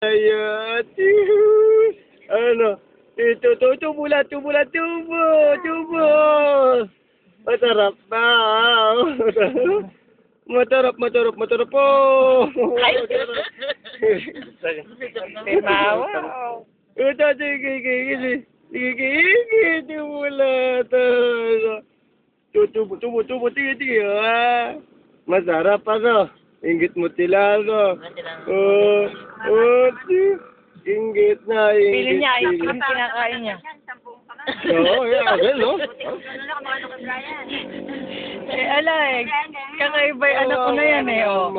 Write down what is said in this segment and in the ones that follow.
Ayan. Ano? Ito, tubo lang, tubo lang, tubo, tubo. Masarap na. Masarap, masarap, masarap po. Timawa. Ito, sige, sige, sige, sige, tubo lang. Tubo, tubo, tubo, sige, sige. Masarap ano? Inggit mo sila ano? Inggit na, Pili inggit. niya, yung kinakain niya. Oo, yan, no? Eh, ala eh. Kakaiba yung anak ko na yan eh, oh.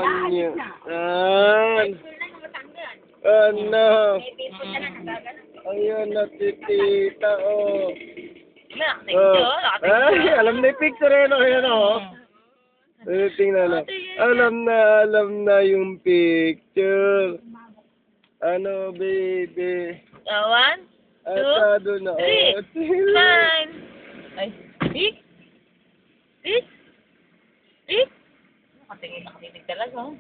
Ano? Ayan na si tita, oh. Ay, alam na yung picture yun, oh. Ayan, oh. Tingnan na. Alam na yung picture. Ano, baby? 1, 2, Atado na, 3, 9. Ay, speak? Speak? Speak? Nakatingin talaga, oh.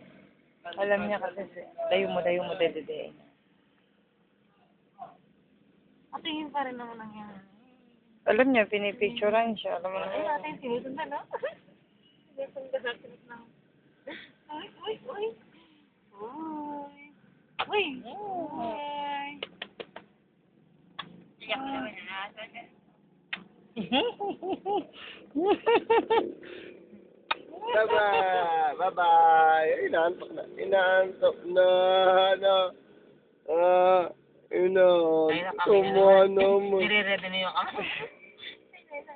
Alam niya kasi, dayo mo, dede. Patingin pa rin naman ang yan. Alam niya, pinipicturean siya. Alam mo na. Ay, natin sinusundan, no? Sinusundan natin ng... Uy! Uy! Iyak naman na. Bye-bye. Bye-bye. Inaantok na. Inaantok na. Kumano mo. Nire-ready na yung kamay.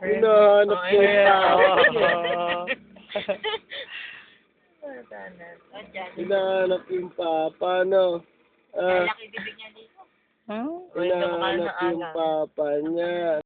Hinahanap ko yung tao. Hinahanap yung papa, no? Laki bibig niya dito. Hinahanap yung papa niya.